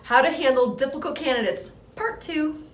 How to handle difficult candidates, part 2.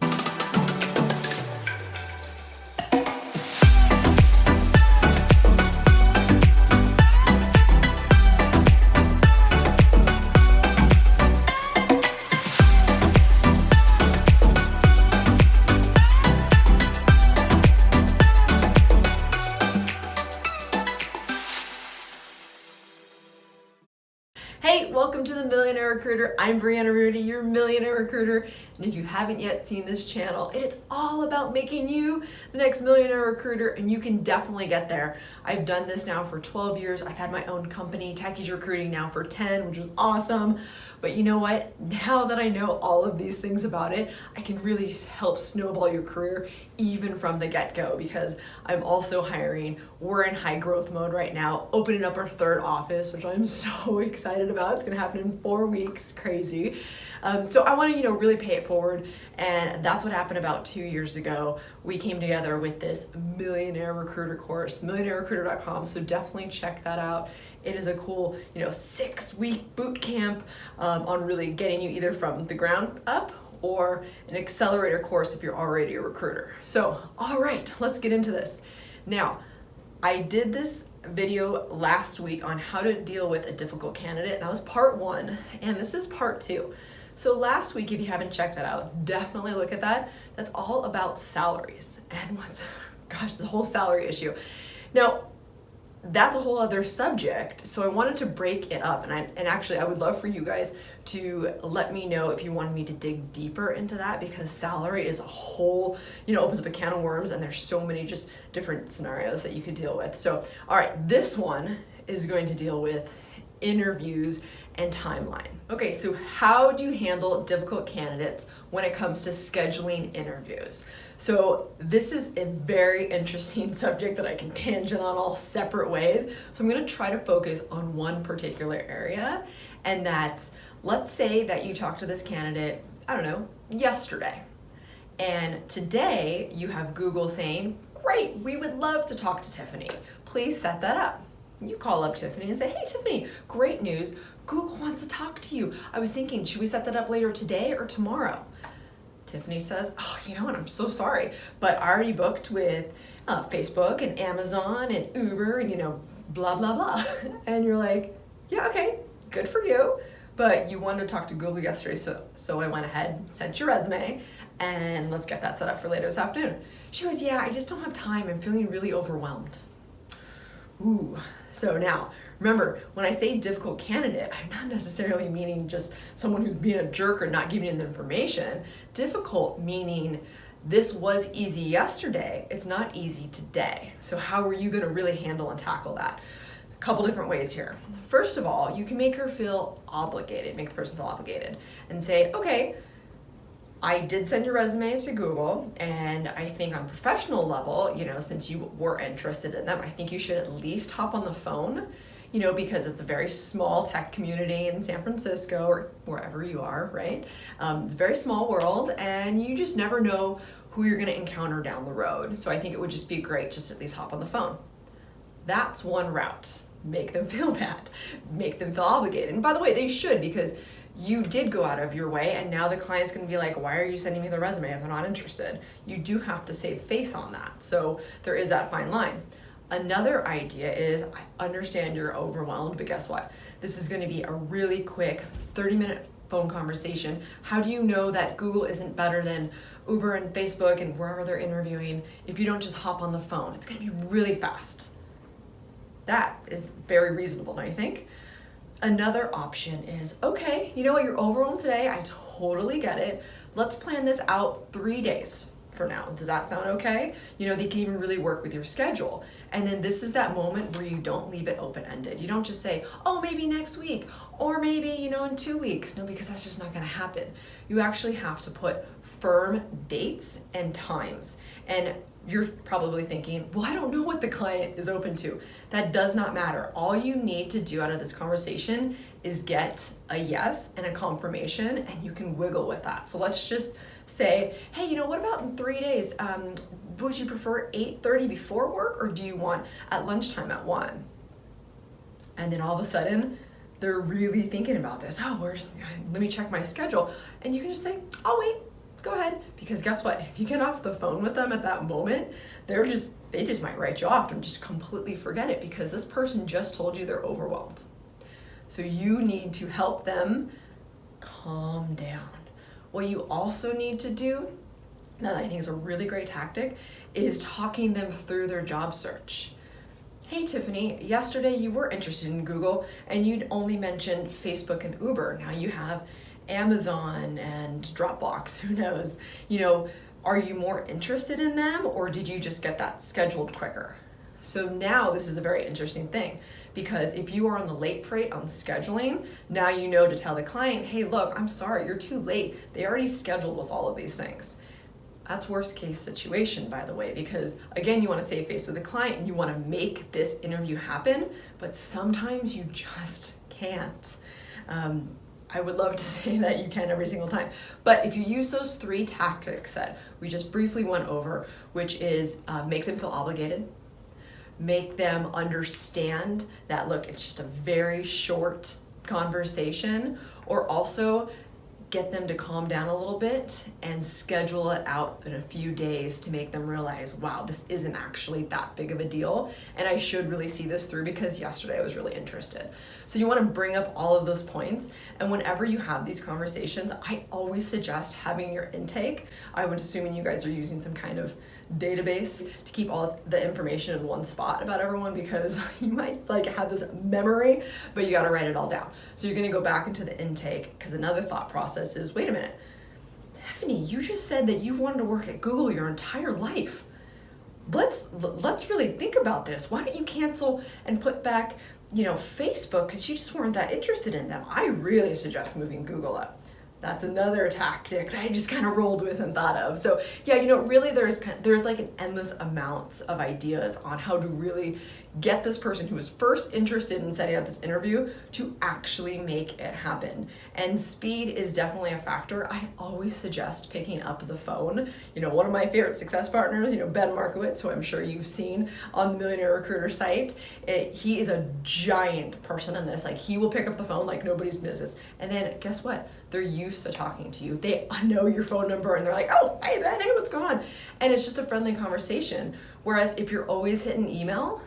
Hey, welcome to the Millionaire Recruiter. I'm Brianna Rudy, your Millionaire Recruiter. And if you haven't yet seen this channel, it's all about making you the next Millionaire Recruiter, and you can definitely get there. I've done this now for 12 years. I've had my own company, Techies Recruiting, now for 10, which is awesome. But you know what? Now that I know all of these things about it, I can really help snowball your career even from the get-go, because I'm also hiring. We're in high growth mode right now, opening up our 3rd office, which I'm so excited about. It's gonna happen in 4 weeks, crazy. So I wanna, really pay it forward. And that's what happened about 2 years ago. We came together with this Millionaire Recruiter course, millionairerecruiter.com. So definitely check that out. It is a cool, 6-week boot camp on really getting you either from the ground up or an accelerator course if you're already a recruiter. So, all right, let's get into this. Now, I did this video last week on how to deal with a difficult candidate. That was part 1, and this is part 2. So last week, if you haven't checked that out, definitely look at that. That's all about salaries and the whole salary issue. Now, that's a whole other subject, so I wanted to break it up, and actually I would love for you guys to let me know if you wanted me to dig deeper into that, because salary is a whole, opens up a can of worms, and there's so many just different scenarios that you could deal with. So, all right, this one is going to deal with interviews and timeline. Okay, so how do you handle difficult candidates when it comes to scheduling interviews? So this is a very interesting subject that I can tangent on all separate ways. So I'm gonna try to focus on one particular area, and that's, let's say that you talked to this candidate, yesterday. And today you have Google saying, great, we would love to talk to Tiffany. Please set that up. You call up Tiffany and say, hey Tiffany, great news. Google wants to talk to you. I was thinking, should we set that up later today or tomorrow? Tiffany says, oh, you know what, I'm so sorry, but I already booked with Facebook and Amazon and Uber and, blah, blah, blah. And you're like, yeah, okay, good for you. But you wanted to talk to Google yesterday, so I went ahead, sent your resume, and let's get that set up for later this afternoon. She goes, yeah, I just don't have time. I'm feeling really overwhelmed. Ooh, so now, remember, when I say difficult candidate, I'm not necessarily meaning just someone who's being a jerk or not giving you the information. Difficult meaning this was easy yesterday, it's not easy today. So how are you gonna really handle and tackle that? A couple different ways here. First of all, you can make her feel obligated, make the person feel obligated, and say, okay, I did send your resume to Google, and I think on a professional level, since you were interested in them, I think you should at least hop on the phone, because it's a very small tech community in San Francisco or wherever you are, right? It's a very small world, and you just never know who you're gonna encounter down the road. So I think it would just be great just at least hop on the phone. That's one route. Make them feel bad, make them feel obligated. And by the way, they should, because you did go out of your way, and now the client's gonna be like, why are you sending me the resume if they're not interested? You do have to save face on that. So there is that fine line. Another idea is, I understand you're overwhelmed, but guess what? This is gonna be a really quick 30-minute phone conversation. How do you know that Google isn't better than Uber and Facebook and wherever they're interviewing if you don't just hop on the phone? It's gonna be really fast. That is very reasonable, don't you think? Another option is, okay, you know what, you're overwhelmed today, I totally get it. Let's plan this out 3 days from now. Does that sound okay? They can even really work with your schedule. And then this is that moment where you don't leave it open-ended. You don't just say, oh, maybe next week, or maybe, in 2 weeks. No, because that's just not gonna happen. You actually have to put firm dates and times. And you're probably thinking, well, I don't know what the client is open to. That does not matter. All you need to do out of this conversation is get a yes and a confirmation, and you can wiggle with that. So let's just say, hey, what about in 3 days? Would you prefer 8:30 before work, or do you want at lunchtime at 1? And then all of a sudden, they're really thinking about this. Oh, let me check my schedule. And you can just say, I'll wait, go ahead. Because guess what? If you get off the phone with them at that moment, they just might write you off and just completely forget it, because this person just told you they're overwhelmed. So you need to help them calm down. What you also need to do, that I think is a really great tactic, is talking them through their job search. Hey Tiffany, yesterday you were interested in Google and you'd only mentioned Facebook and Uber. Now you have Amazon and Dropbox, who knows? Are you more interested in them, or did you just get that scheduled quicker? So now this is a very interesting thing, because if you are on the late freight on scheduling, now you know to tell the client, hey, look, I'm sorry, you're too late. They already scheduled with all of these things. That's worst case situation, by the way, because again, you want to save face with the client and you want to make this interview happen, but sometimes you just can't. I would love to say that you can every single time. But if you use those 3 tactics that we just briefly went over, which is make them feel obligated, make them understand that, look, it's just a very short conversation, or also get them to calm down a little bit and schedule it out in a few days to make them realize, wow, this isn't actually that big of a deal, and I should really see this through because yesterday I was really interested. So you want to bring up all of those points, and whenever you have these conversations, I always suggest having your intake. I would assume you guys are using some kind of database to keep all the information in one spot about everyone, because you might have this memory, but you got to write it all down. So you're going to go back into the intake, because another thought process is, wait a minute, Stephanie, you just said that you've wanted to work at Google your entire life. Let's really think about this. Why don't you cancel and put back Facebook, because you just weren't that interested in them. I really suggest moving Google up. That's another tactic that I just kind of rolled with and thought of. So yeah, really there's like an endless amount of ideas on how to really get this person who was first interested in setting up this interview to actually make it happen. And speed is definitely a factor. I always suggest picking up the phone. One of my favorite success partners, Ben Markowitz, who I'm sure you've seen on the Millionaire Recruiter site, he is a giant person in this. He will pick up the phone like nobody's business. And then guess what? They're used to talking to you. They know your phone number and they're like, oh, hey Ben, hey, what's going on? And it's just a friendly conversation. Whereas if you're always hitting email,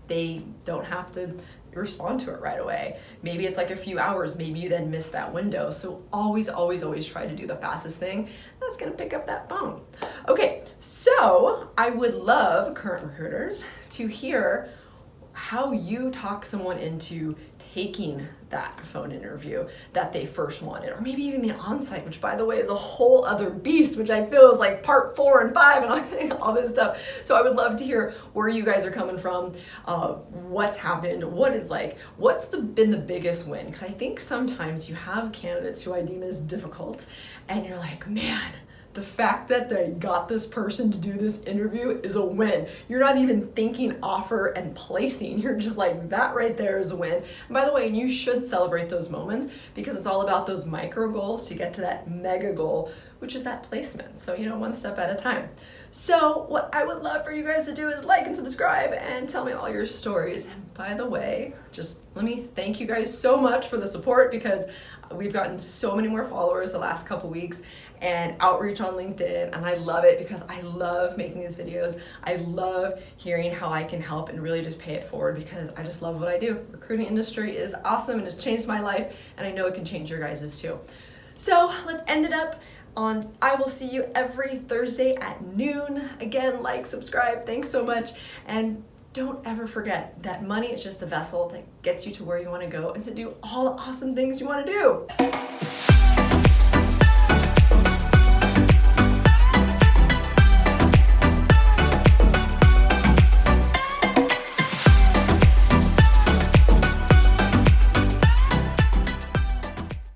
they don't have to respond to it right away. Maybe it's a few hours, maybe you then miss that window. So always, always, always try to do the fastest thing. That's gonna pick up that phone. Okay, so I would love, current recruiters, to hear how you talk someone into taking that phone interview that they first wanted, or maybe even the on-site, which by the way is a whole other beast, which I feel is like part 4 and 5 and all this stuff. So I would love to hear where you guys are coming from, what's happened, what's been the biggest win? Because I think sometimes you have candidates who I deem as difficult, and you're like, man, the fact that they got this person to do this interview is a win. You're not even thinking offer and placing. You're just like, that right there is a win. And by the way, you should celebrate those moments, because it's all about those micro goals to get to that mega goal, which is that placement. So, one step at a time. So what I would love for you guys to do is like and subscribe and tell me all your stories. And by the way, just let me thank you guys so much for the support, because we've gotten so many more followers the last couple weeks and outreach on LinkedIn, and I love it because I love making these videos. I love hearing how I can help and really just pay it forward, because I just love what I do. Recruiting industry is awesome and it's changed my life, and I know it can change your guys's too. So let's end it up on, I will see you every Thursday at noon. Again, like, subscribe, thanks so much. And don't ever forget that money is just the vessel that gets you to where you want to go and to do all the awesome things you want to do.